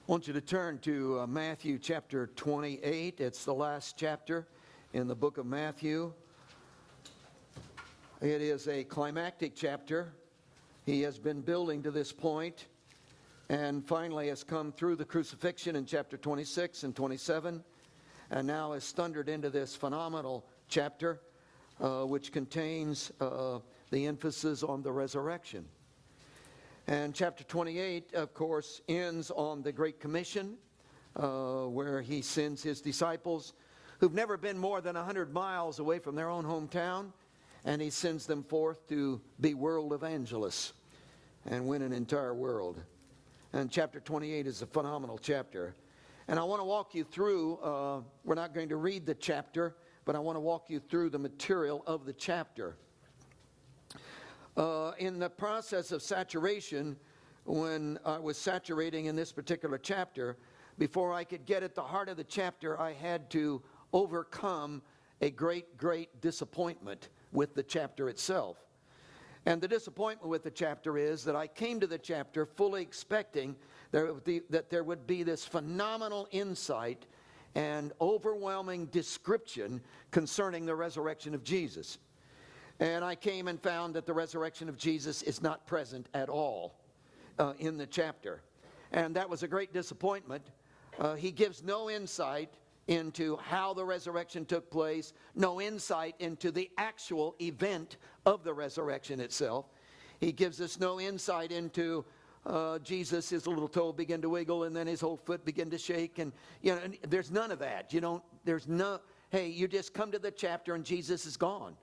I want you to turn to Matthew chapter 28. It's the last chapter in the book of Matthew. It is a climactic chapter. He has been building to this point and finally has come through the crucifixion in chapter 26 and 27 and now has thundered into this phenomenal chapter which contains the emphasis on the resurrection. And chapter 28, of course, ends on the Great Commission, where he sends his disciples, who've never been more than 100 miles away from their own hometown, and he sends them forth to be world evangelists and win an entire world. And chapter 28 is a phenomenal chapter. And I want to walk you through, we're not going to read the chapter, but I want to walk you through the material of the chapter. In the process of saturation, when I was saturating in this particular chapter, before I could get at the heart of the chapter, I had to overcome a great disappointment with the chapter itself. And the disappointment with the chapter is that I came to the chapter fully expecting that there would be this phenomenal insight and overwhelming description concerning the resurrection of Jesus. And I came and found that the resurrection of Jesus is not present at all in the chapter. And that was a great disappointment. He gives no insight into how the resurrection took place, no insight into the actual event of the resurrection itself. He gives us no insight into Jesus, his little toe began to wiggle and then his whole foot began to shake. And, and there's none of that. You just come to the chapter and Jesus is gone.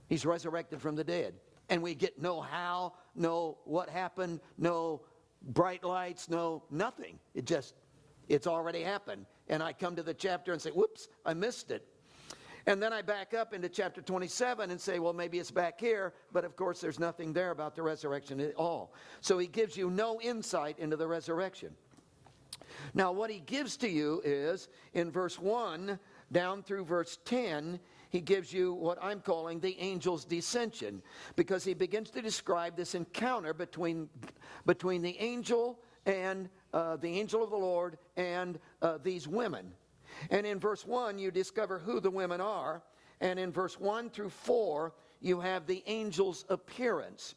He's resurrected from the dead. And we get no how, no what happened, no bright lights, no nothing. It's already happened. And I come to the chapter and say, whoops, I missed it. And then I back up into chapter 27 and say, well, maybe it's back here. But of course, there's nothing there about the resurrection at all. So he gives you no insight into the resurrection. Now, what he gives to you is, in verse 1 down through verse 10, he gives you what I'm calling the angel's descension, because he begins to describe this encounter between the angel and the angel of the Lord and these women. And in verse 1, you discover who the women are. And in verse 1 through 4, you have the angel's appearance.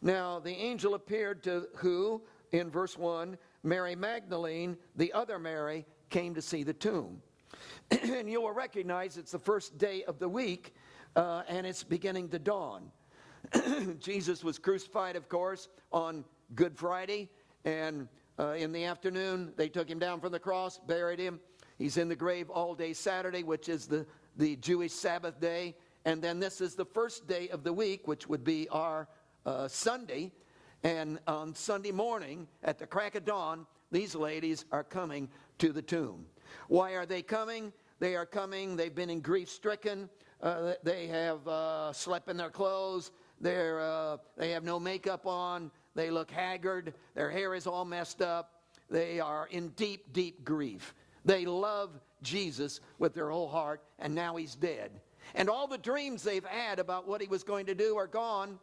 Now, the angel appeared to who? In verse 1, Mary Magdalene, the other Mary, came to see the tomb. And you will recognize it's the first day of the week, and it's beginning to dawn. Jesus was crucified, of course, on Good Friday, and in the afternoon, they took him down from the cross, buried him. He's in the grave all day Saturday, which is the Jewish Sabbath day. And then this is the first day of the week, which would be our Sunday. And on Sunday morning, at the crack of dawn, these ladies are coming to the tomb. Why are they coming? They are coming, they've been in grief-stricken. They have slept in their clothes. They have no makeup on. They look haggard. Their hair is all messed up. They are in deep grief. They love Jesus with their whole heart, and now he's dead. And all the dreams they've had about what he was going to do are gone,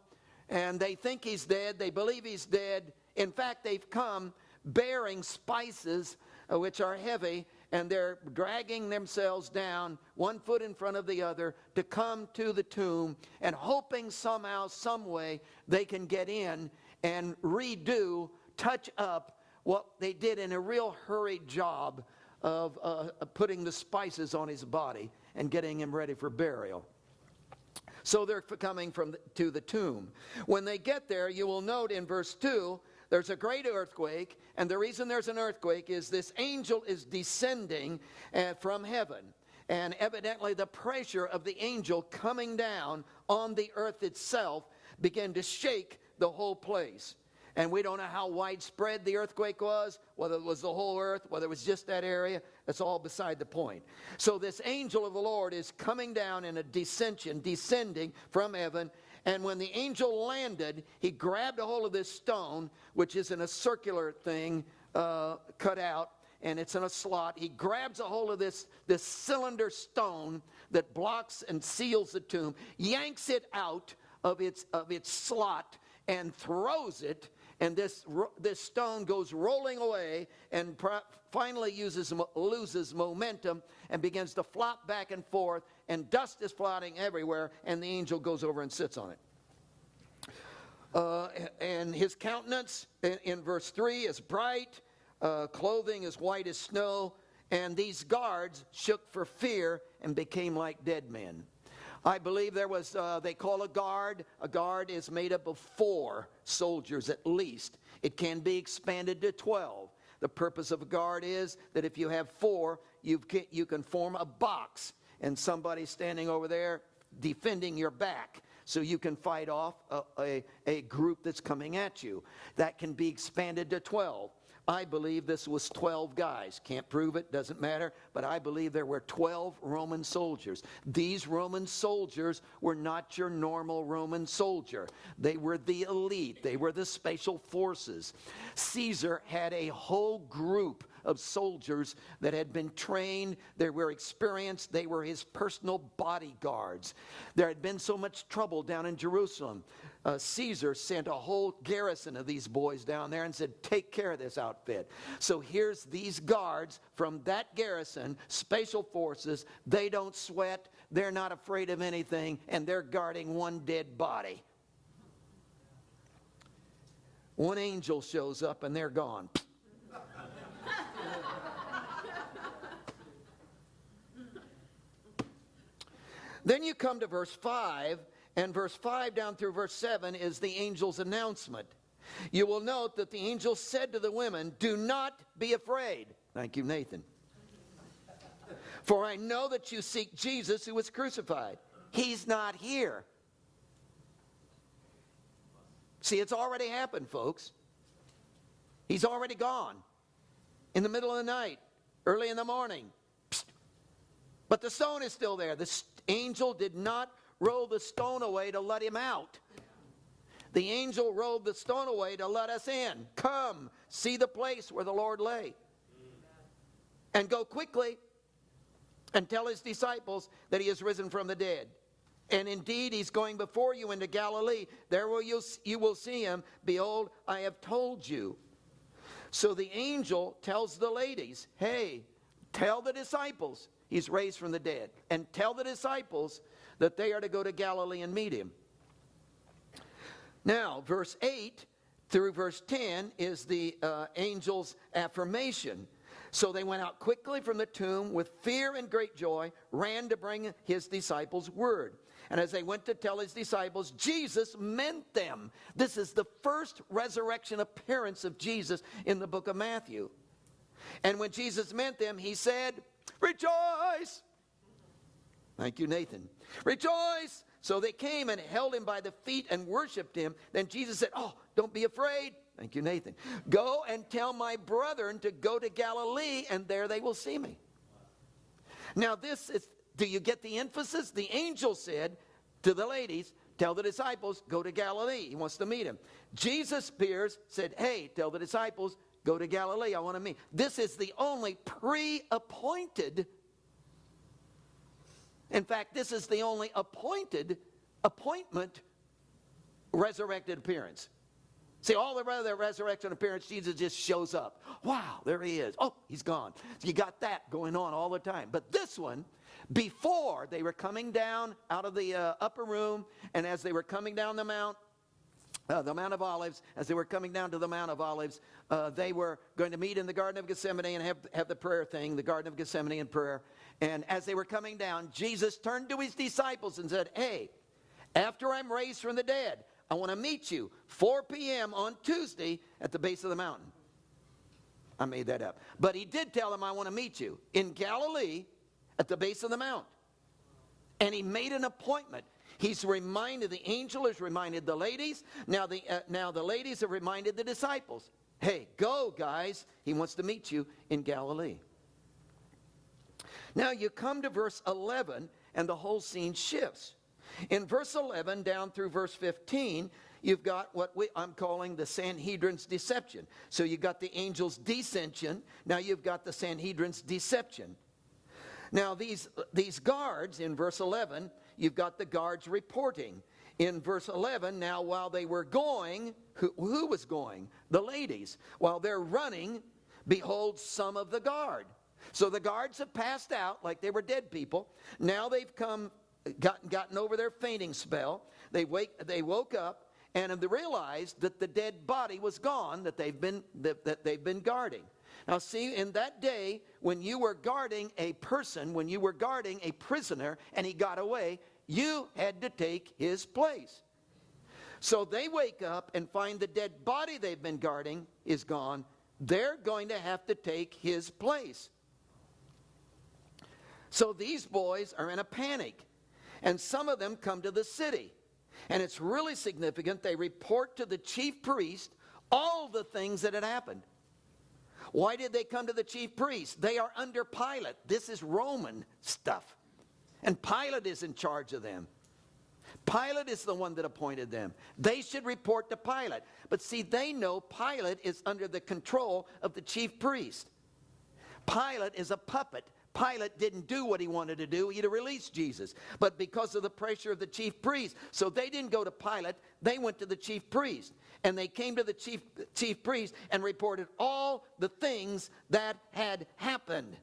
and they think he's dead. They believe he's dead. In fact, they've come bearing spices which are heavy, and they're dragging themselves down, one foot in front of the other, to come to the tomb, and hoping somehow, some way, they can get in and touch up what they did in a real hurried job of putting the spices on his body and getting him ready for burial. So they're coming to the tomb. When they get there, you will note in verse 2, there's a great earthquake, and the reason there's an earthquake is this angel is descending from heaven. And evidently the pressure of the angel coming down on the earth itself began to shake the whole place. And we don't know how widespread the earthquake was, whether it was the whole earth, whether it was just that area. That's all beside the point. So this angel of the Lord is coming down in a descending from heaven. And when the angel landed, he grabbed a hold of this stone, which is in a circular thing cut out, and it's in a slot. He grabs a hold of this cylinder stone that blocks and seals the tomb, yanks it out of its slot, and throws it and this stone goes rolling away and finally loses momentum and begins to flop back and forth, and dust is flying everywhere, and the angel goes over and sits on it. And his countenance in verse 3 is bright, clothing is white as snow, and these guards shook for fear and became like dead men. I believe there was, they call a guard is made up of 4 soldiers at least. It can be expanded to 12. The purpose of a guard is that if you have 4, you can form a box, and somebody's standing over there defending your back, so you can fight off a group that's coming at you. That can be expanded to 12. I believe this was 12 guys. Can't prove it, doesn't matter, but I believe there were 12 Roman soldiers. These Roman soldiers were not your normal Roman soldier. They were the elite. They were the special forces. Caesar had a whole group of soldiers that had been trained. They were experienced. They were his personal bodyguards. There had been so much trouble down in Jerusalem. Caesar sent a whole garrison of these boys down there and said, take care of this outfit. So here's these guards from that garrison, special forces. They don't sweat. They're not afraid of anything, and they're guarding one dead body. One angel shows up and they're gone. Then you come to verse 5, and verse 5 down through verse 7 is the angel's announcement. You will note that the angel said to the women, do not be afraid. Thank you, Nathan. For I know that you seek Jesus who was crucified. He's not here. See, it's already happened, folks. He's already gone. In the middle of the night, early in the morning. Psst. But the stone is still there. The angel did not roll the stone away to let him out. The angel rolled the stone away to let us in. Come, see the place where the Lord lay. And go quickly and tell his disciples that he is risen from the dead. And indeed, he's going before you into Galilee. There you will see him. Behold, I have told you. So the angel tells the ladies, hey, tell the disciples he's raised from the dead. And tell the disciples that they are to go to Galilee and meet him. Now, verse 8 through verse 10 is the angel's affirmation. So they went out quickly from the tomb with fear and great joy, ran to bring his disciples word. And as they went to tell his disciples, Jesus meant them. This is the first resurrection appearance of Jesus in the book of Matthew. And when Jesus meant them, he said, rejoice! Thank you, Nathan. Rejoice! So they came and held him by the feet and worshiped him. Then Jesus said, oh, don't be afraid. Thank you, Nathan. Go and tell my brethren to go to Galilee, and there they will see me. Now this is, do you get the emphasis? The angel said to the ladies, tell the disciples, go to Galilee. He wants to meet him. Jesus appears, said, hey, tell the disciples, go to Galilee. I want to meet. This is the only pre-appointed, in fact, this is the only appointment resurrected appearance. See, all the other resurrection appearance, Jesus just shows up. Wow, there he is. Oh, he's gone. So you got that going on all the time. But this one, before they were coming down out of the upper room, and as they were coming down the Mount of Olives, as they were coming down to the Mount of Olives, they were going to meet in the Garden of Gethsemane and have the prayer thing, the Garden of Gethsemane and prayer. And as they were coming down, Jesus turned to his disciples and said, hey, after I'm raised from the dead, I want to meet you 4 p.m. on Tuesday at the base of the mountain. I made that up. But he did tell them, I want to meet you in Galilee at the base of the mount. And he made an appointment. He's reminded, the angel has reminded the ladies. Now the ladies have reminded the disciples. Hey, go guys. He wants to meet you in Galilee. Now you come to verse 11 and the whole scene shifts. In verse 11 down through verse 15, you've got what I'm calling the Sanhedrin's deception. So you've got the angel's descension. Now you've got the Sanhedrin's deception. Now these guards in verse 11, you've got the guards reporting. in verse 11, now while they were going, who was going? The ladies. While they're running, behold, some of the guard. So the guards have passed out like they were dead people. Now they've gotten over their fainting spell. They woke up and they realized that the dead body was gone that they've been guarding. Now see, in that day, when you were guarding a person, when you were guarding a prisoner and he got away, you had to take his place. So they wake up and find the dead body they've been guarding is gone. They're going to have to take his place. So these boys are in a panic. And some of them come to the city. And it's really significant. They report to the chief priest all the things that had happened. Why did they come to the chief priest? They are under Pilate. This is Roman stuff. And Pilate is in charge of them. Pilate is the one that appointed them. They should report to Pilate. But see, they know Pilate is under the control of the chief priest. Pilate is a puppet. Pilate didn't do what he wanted to do. He'd have released Jesus. But because of the pressure of the chief priest, so they didn't go to Pilate. They went to the chief priest. And they came to the chief priest and reported all the things that had happened.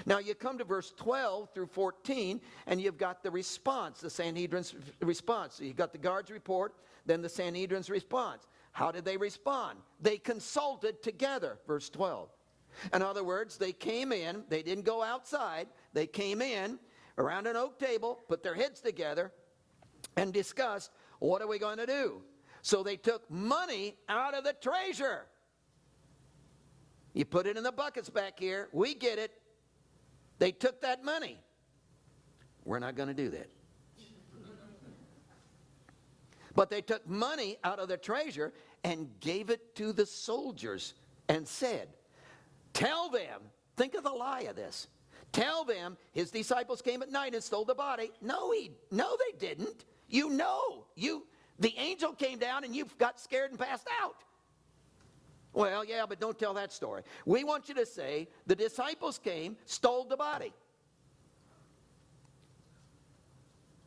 Now you come to verse 12 through 14, and you've got the response, the Sanhedrin's response. So you've got the guards' report, then the Sanhedrin's response. How did they respond? They consulted together, verse 12. In other words, they came in, they didn't go outside, they came in around an oak table, put their heads together, and discussed, what are we going to do? So they took money out of the treasure. You put it in the buckets back here, we get it. They took that money. We're not going to do that. But they took money out of the treasure and gave it to the soldiers and said, tell them, think of the lie of this. Tell them his disciples came at night and stole the body. No, they didn't. The angel came down and you got scared and passed out. Well, yeah, but don't tell that story. We want you to say the disciples came, stole the body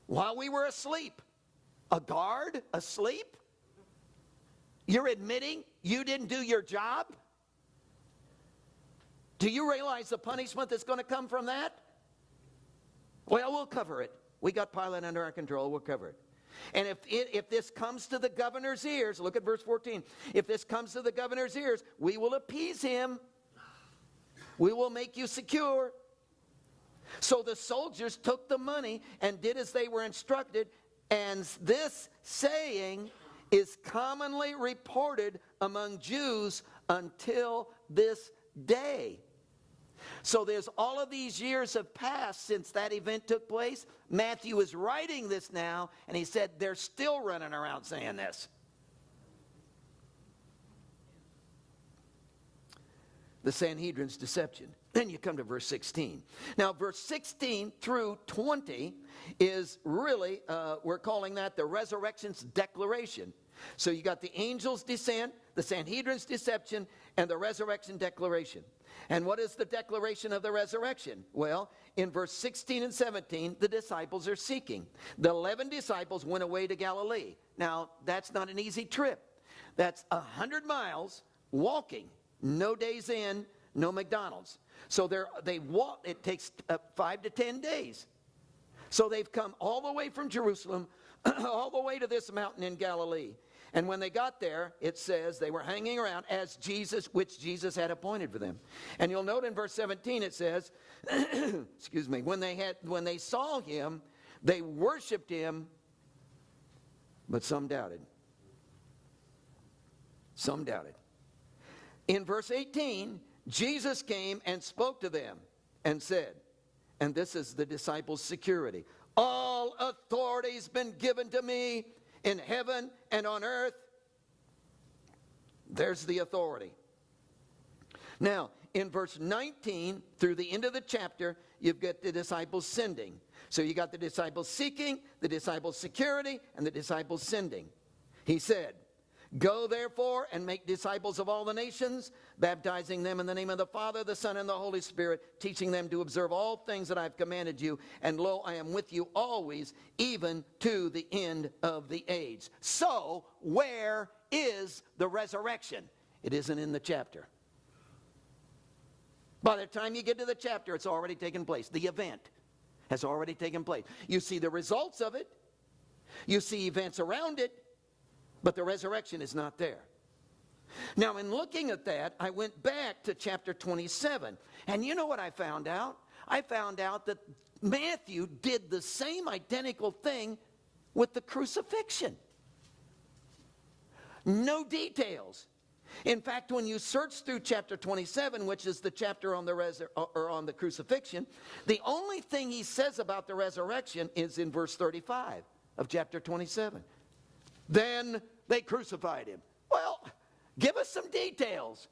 while we were asleep. A guard asleep? You're admitting you didn't do your job? Do you realize the punishment that's going to come from that? Well, we'll cover it. We got Pilate under our control. We'll cover it. And if this comes to the governor's ears, look at verse 14. If this comes to the governor's ears, we will appease him. We will make you secure. So the soldiers took the money and did as they were instructed. And this saying is commonly reported among Jews until this day. So there's all of these years have passed since that event took place. Matthew is writing this now, and he said they're still running around saying this. The Sanhedrin's deception. Then you come to verse 16. Now, verse 16 through 20 is really, we're calling that the resurrection's declaration. So you got the angel's descent, the Sanhedrin's deception, and the resurrection declaration. And what is the declaration of the resurrection? Well, in verse 16 and 17, the disciples are seeking. The 11 disciples went away to Galilee. Now, that's not an easy trip. That's 100 miles walking. No days in, no McDonald's. So they walk. It takes 5 to 10 days. So they've come all the way from Jerusalem, all the way to this mountain in Galilee. And when they got there, it says they were hanging around as Jesus, which Jesus had appointed for them. And you'll note in verse 17 it says, excuse me, when they saw him, they worshiped him, but some doubted. Some doubted. In verse 18, Jesus came and spoke to them and said, and this is the disciples' security, all authority has been given to me in heaven and on earth. There's the authority. Now, in verse 19 through the end of the chapter, you've got the disciples sending. So you got the disciples seeking, the disciples security, and the disciples sending. He said, Go therefore and make disciples of all the nations, baptizing them in the name of the Father, the Son, and the Holy Spirit, teaching them to observe all things that I've commanded you. And lo, I am with you always, even to the end of the age. So, where is the resurrection? It isn't in the chapter. By the time you get to the chapter, it's already taken place. The event has already taken place. You see the results of it. You see events around it. But the resurrection is not there. Now, in looking at that, I went back to chapter 27. And you know what I found out? I found out that Matthew did the same identical thing with the crucifixion. No details. In fact, when you search through chapter 27, which is the chapter on the crucifixion, the only thing he says about the resurrection is in verse 35 of chapter 27. Then they crucified him. Well, give us some details.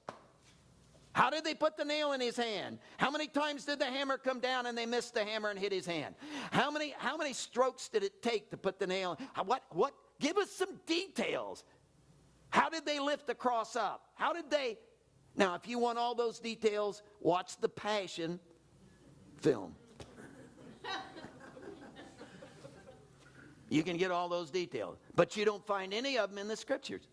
How did they put the nail in his hand? How many times did the hammer come down and they missed the hammer and hit his hand? How many strokes did it take to put the nail? What? Give us some details. How did they lift the cross up? How did they? Now, if you want all those details, watch the Passion film. You can get all those details. But you don't find any of them in the Scriptures.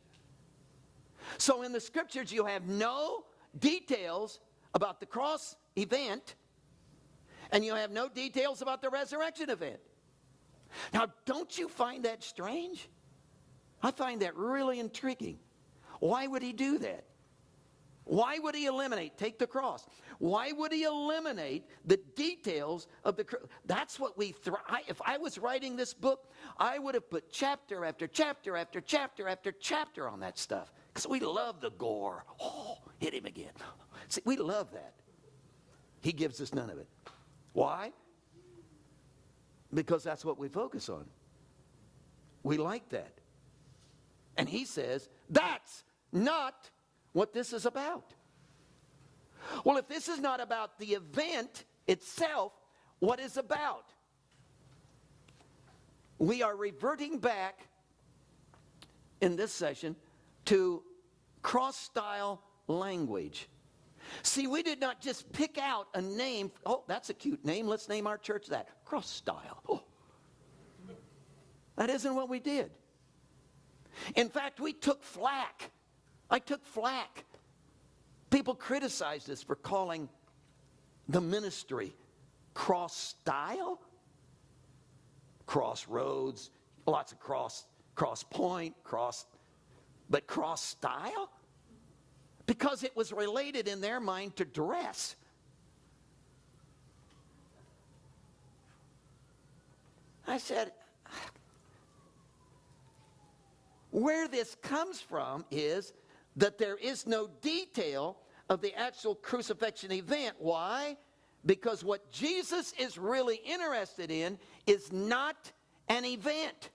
So in the Scriptures, you have no details about the cross event, and you have no details about the resurrection event. Now, don't you find that strange? I find that really intriguing. Why would he do that? Why would he take the cross? Why would he eliminate the details of the cross? That's what if I was writing this book, I would have put chapter after chapter after chapter after chapter on that stuff. Because we love the gore. Oh, hit him again. See, we love that. He gives us none of it. Why? Because that's what we focus on. We like that. And he says, that's not what this is about. Well, if this is not about the event itself, what is about? We are reverting back in this session to cross-style language. See, we did not just pick out a name. Oh, that's a cute name. Let's name our church that. Cross-style. Oh. That isn't what we did. In fact, we took flack. I took flack. People criticized us for calling the ministry cross-style. Crossroads, lots of cross point, but cross-style? Because it was related in their mind to dress. I said, where this comes from is that there is no detail of the actual crucifixion event. Why? Because what Jesus is really interested in is not an event.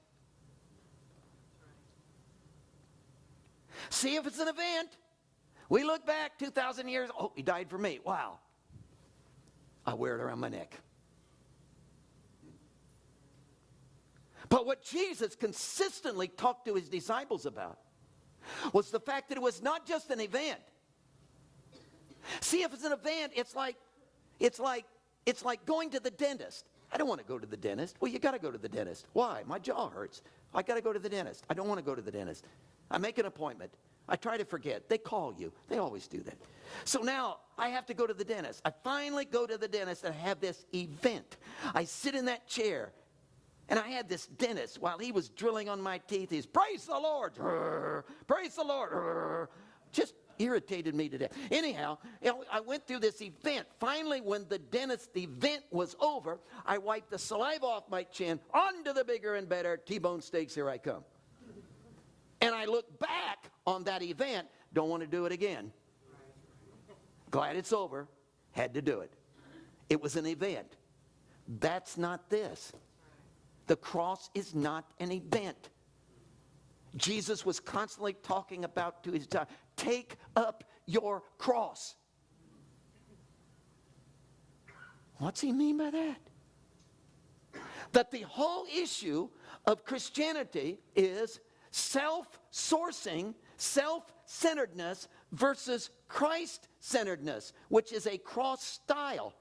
See, if it's an event, we look back 2,000 years, oh, he died for me. Wow. I wear it around my neck. But what Jesus consistently talked to his disciples about was the fact that it was not just an event. See, if it's an event, it's like going to the dentist. I don't want to go to the dentist. Well, you got to go to the dentist. Why? My jaw hurts. I got to go to the dentist. I don't want to go to the dentist. I make an appointment. I try to forget. They call you. They always do that. So now I have to go to the dentist. I finally go to the dentist and have this event. I sit in that chair. And I had this dentist, while he was drilling on my teeth, he's, praise the Lord, praise the Lord, just irritated me to death. Anyhow, I went through this event. Finally, when the dentist event was over, I wiped the saliva off my chin, onto the bigger and better T-bone steaks, here I come. And I look back on that event, don't want to do it again. Glad it's over, had to do it. It was an event. That's not this. The cross is not an event. Jesus was constantly talking about to his disciples, take up your cross. What's he mean by that? That the whole issue of Christianity is self-sourcing self-centeredness versus Christ-centeredness, which is a cross style.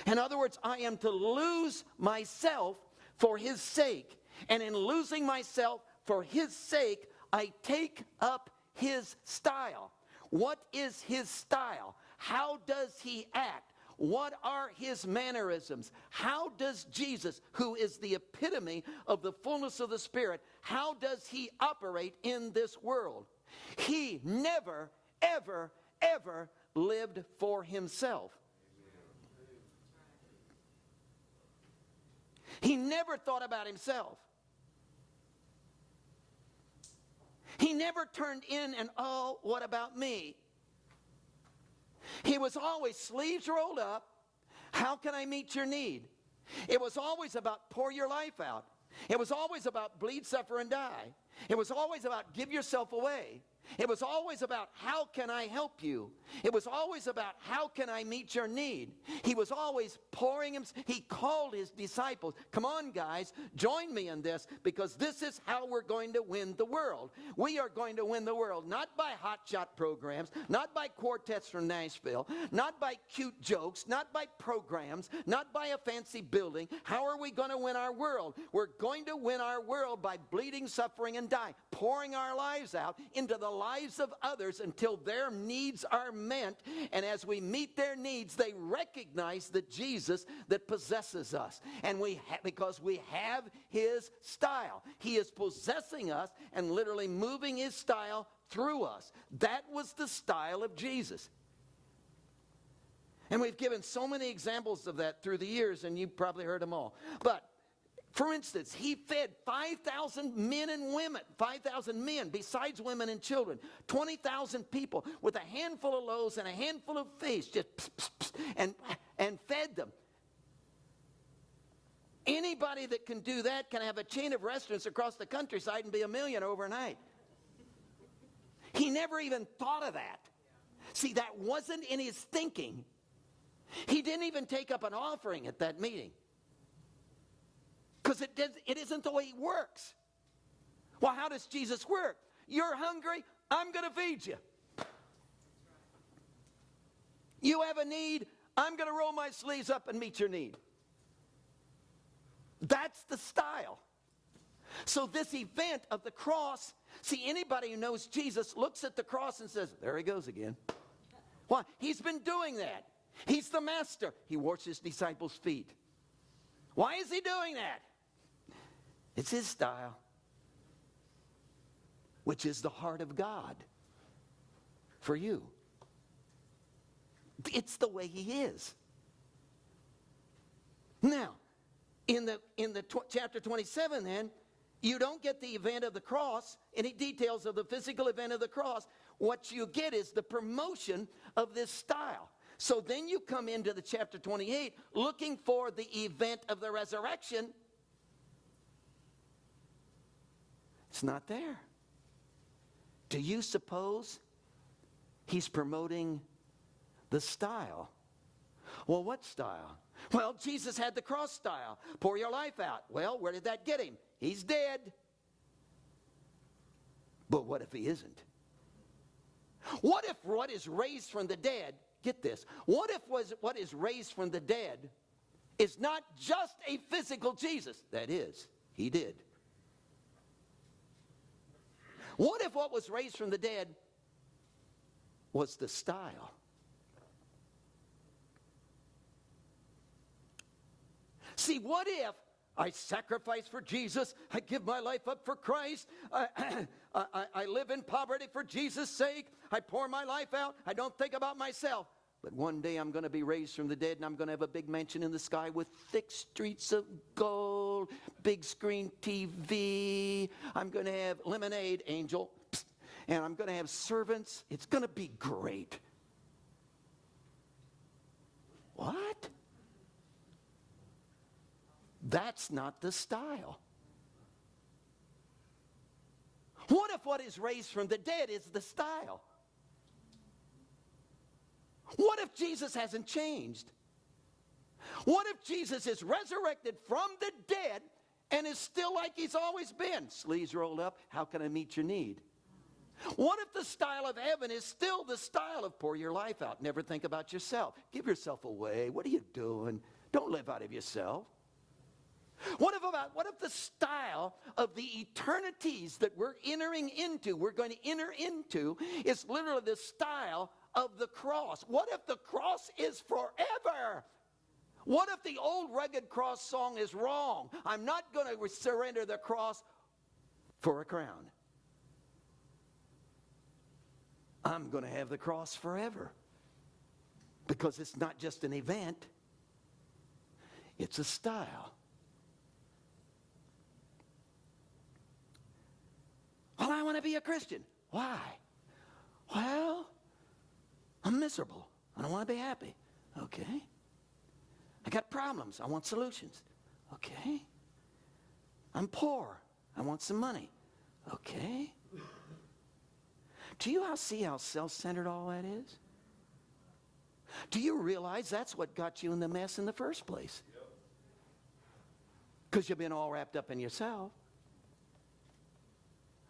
In other words, I am to lose myself for his sake. And in losing myself for his sake, I take up his style. What is his style? How does he act? What are his mannerisms? How does Jesus, who is the epitome of the fullness of the Spirit, how does he operate in this world? He never, ever, ever lived for himself. He never thought about himself. He never turned in and, oh, what about me? He was always sleeves rolled up. How can I meet your need? It was always about pour your life out. It was always about bleed, suffer, and die. It was always about give yourself away. It was always about how can I help you? It was always about how can I meet your need? He was always pouring him. He called his disciples. Come on, guys, join me in this, because this is how we're going to win the world. We are going to win the world not by hotshot programs, not by quartets from Nashville, not by cute jokes, not by programs, not by a fancy building. How are we going to win our world? We're going to win our world by bleeding, suffering, and dying, pouring our lives out into the lives of others until their needs are met. And as we meet their needs, they recognize the Jesus that possesses us. And because we have his style. He is possessing us and literally moving his style through us. That was the style of Jesus. And we've given so many examples of that through the years, and you've probably heard them all. But for instance, he fed 5,000 men and women, 5,000 men besides women and children, 20,000 people with a handful of loaves and a handful of fish, just and fed them. Anybody that can do that can have a chain of restaurants across the countryside and be a millionaire overnight. He never even thought of that. See, that wasn't in his thinking. He didn't even take up an offering at that meeting. Because it isn't the way he works. Well, how does Jesus work? You're hungry, I'm going to feed you. You have a need, I'm going to roll my sleeves up and meet your need. That's the style. So this event of the cross, see, anybody who knows Jesus looks at the cross and says, there he goes again. Why? He's been doing that. He's the master. He washed his disciples' feet. Why is he doing that? It's his style, which is the heart of God for you. It's the way he is. Now, in chapter 27 then, you don't get the event of the cross, any details of the physical event of the cross. What you get is the promotion of this style. So then you come into the chapter 28 looking for the event of the resurrection. It's not there. Do you suppose he's promoting the style? Well, what style? Well, Jesus had the cross style. Pour your life out. Well, where did that get him? He's dead. But what if he isn't? What if what is raised from the dead, get this, what if what is raised from the dead is not just a physical Jesus? That is, he did. What if what was raised from the dead was the style? See, what if I sacrifice for Jesus, I give my life up for Christ, I live in poverty for Jesus' sake, I pour my life out, I don't think about myself. But one day I'm going to be raised from the dead and I'm going to have a big mansion in the sky with thick streets of gold, big screen TV. I'm going to have lemonade, angel, and I'm going to have servants. It's going to be great. What? That's not the style. What if what is raised from the dead is the style? What if Jesus hasn't changed? What if Jesus is resurrected from the dead and is still like he's always been? Sleeves rolled up, how can I meet your need? What if the style of heaven is still the style of pour your life out? Never think about yourself. Give yourself away. What are you doing? Don't live out of yourself. What if the style of the eternities that we're going to enter into, is literally the style of the cross? What if the cross is forever? What if the old rugged cross song is wrong? I'm not going to surrender the cross for a crown. I'm going to have the cross forever. Because it's not just an event, it's a style. Well, I want to be a Christian. Why? Well, I'm miserable. I don't want to be happy. Okay. I got problems. I want solutions. Okay. I'm poor. I want some money. Okay. Do you see how self-centered all that is? Do you realize that's what got you in the mess in the first place? Because you've been all wrapped up in yourself.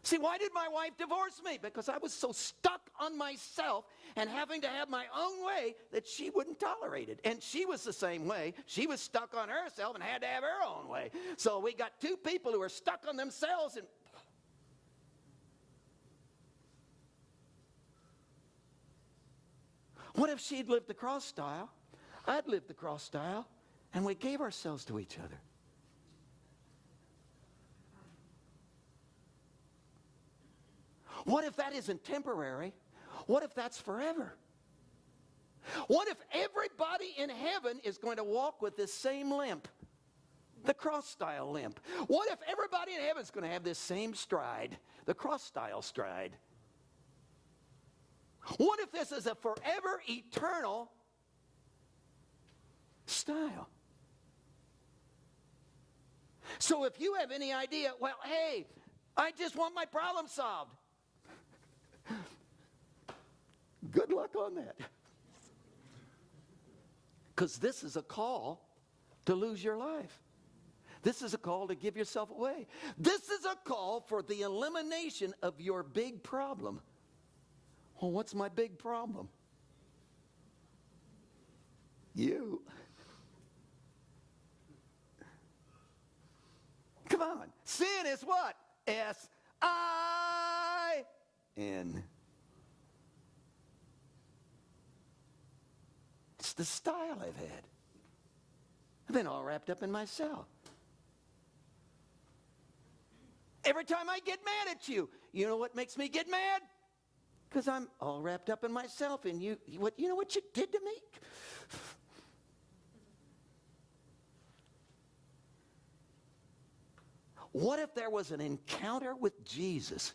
See, why did my wife divorce me? Because I was so stuck on myself and having to have my own way that she wouldn't tolerate it. And she was the same way. She was stuck on herself and had to have her own way. So we got two people who are stuck on themselves. And what if she'd lived the cross style? I'd lived the cross style, and we gave ourselves to each other. What if that isn't temporary? What if that's forever? What if everybody in heaven is going to walk with this same limp? The cross-style limp. What if everybody in heaven is going to have this same stride? The cross-style stride. What if this is a forever, eternal style? So if you have any idea, well, hey, I just want my problem solved. Good luck on that. Because this is a call to lose your life. This is a call to give yourself away. This is a call for the elimination of your big problem. Well, what's my big problem? You. Come on. Sin is what? S-I-N. It's the style I've had. I've been all wrapped up in myself. Every time I get mad at you, you know what makes me get mad? Because I'm all wrapped up in myself, and you know what you did to me? What if there was an encounter with Jesus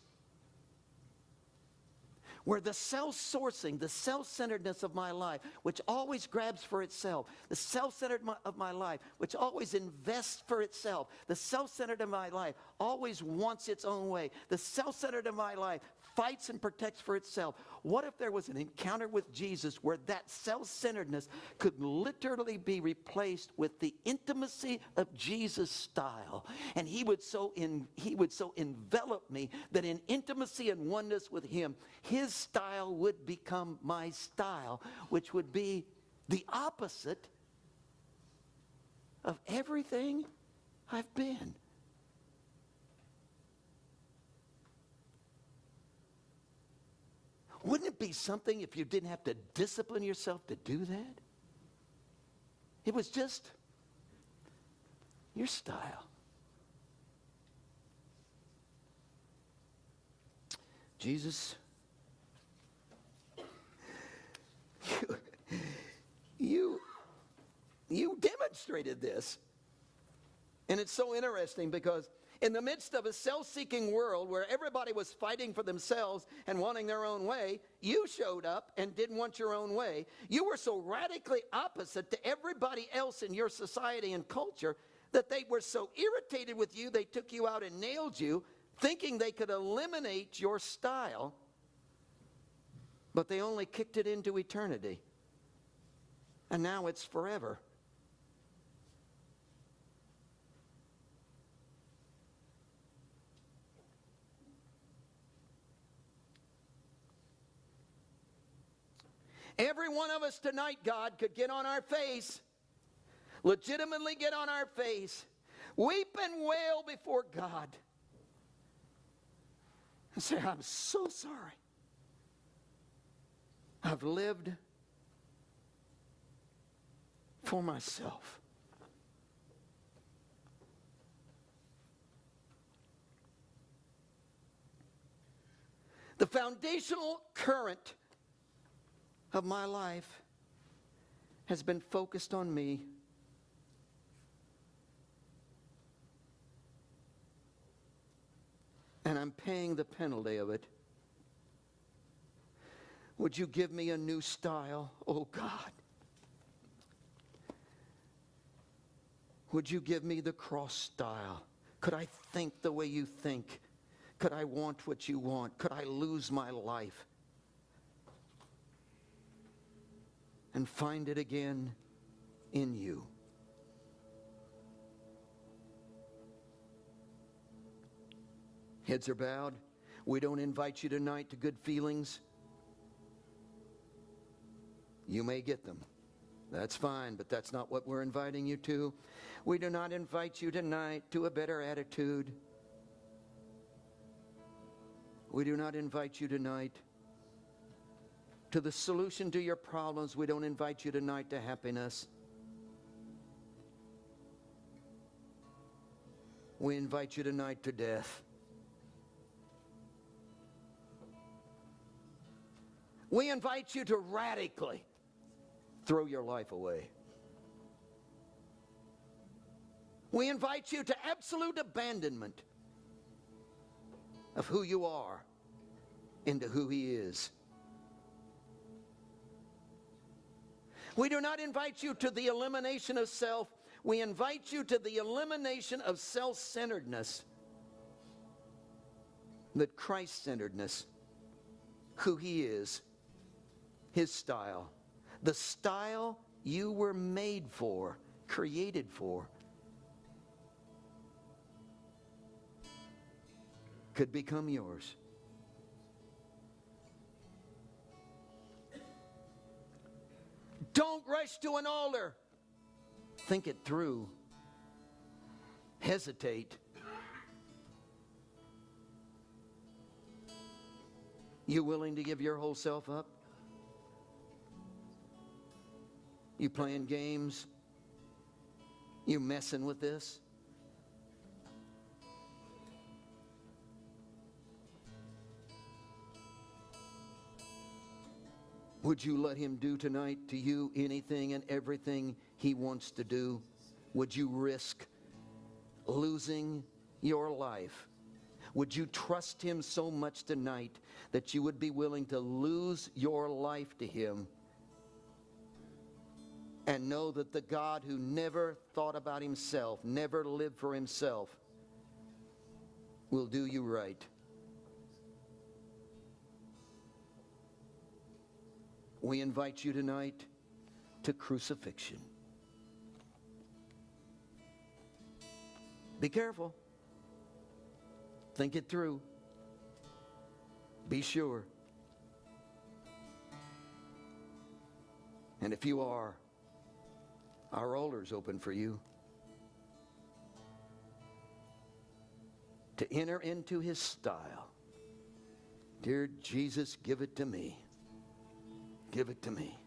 where the self-sourcing, the self-centeredness of my life, which always grabs for itself, the self-centered of my life, which always invests for itself, the self-centered of my life always wants its own way, the self-centered of my life fights and protects for itself. What if there was an encounter with Jesus where that self-centeredness could literally be replaced with the intimacy of Jesus' style? And he would so envelop me that in intimacy and oneness with him, his style would become my style, which would be the opposite of everything I've been. Wouldn't it be something if you didn't have to discipline yourself to do that? It was just your style. Jesus, you demonstrated this. And it's so interesting because in the midst of a self-seeking world where everybody was fighting for themselves and wanting their own way, you showed up and didn't want your own way. You were so radically opposite to everybody else in your society and culture that they were so irritated with you, they took you out and nailed you, thinking they could eliminate your style, but they only kicked it into eternity. And now it's forever. Every one of us tonight, God, could get on our face, legitimately get on our face, weep and wail before God, and say, I'm so sorry. I've lived for myself. The foundational current of my life has been focused on me. And I'm paying the penalty of it. Would you give me a new style, oh God? Would you give me the cross style? Could I think the way you think? Could I want what you want? Could I lose my life and find it again in you? Heads are bowed. We don't invite you tonight to good feelings. You may get them. That's fine, but that's not what we're inviting you to. We do not invite you tonight to a better attitude. We do not invite you tonight to the solution to your problems. We don't invite you tonight to happiness. We invite you tonight to death. We invite you to radically throw your life away. We invite you to absolute abandonment of who you are into who He is. We do not invite you to the elimination of self. We invite you to the elimination of self-centeredness, but Christ-centeredness, who He is, His style, the style you were made for, created for, could become yours. Don't rush to an altar. Think it through. Hesitate. You willing to give your whole self up? You playing games? You messing with this? Would you let Him do tonight to you anything and everything He wants to do? Would you risk losing your life? Would you trust Him so much tonight that you would be willing to lose your life to Him and know that the God who never thought about Himself, never lived for Himself, will do you right? We invite you tonight to crucifixion. Be careful. Think it through. Be sure. And if you are, our altar's open for you to enter into His style. Dear Jesus, give it to me. Give it to me.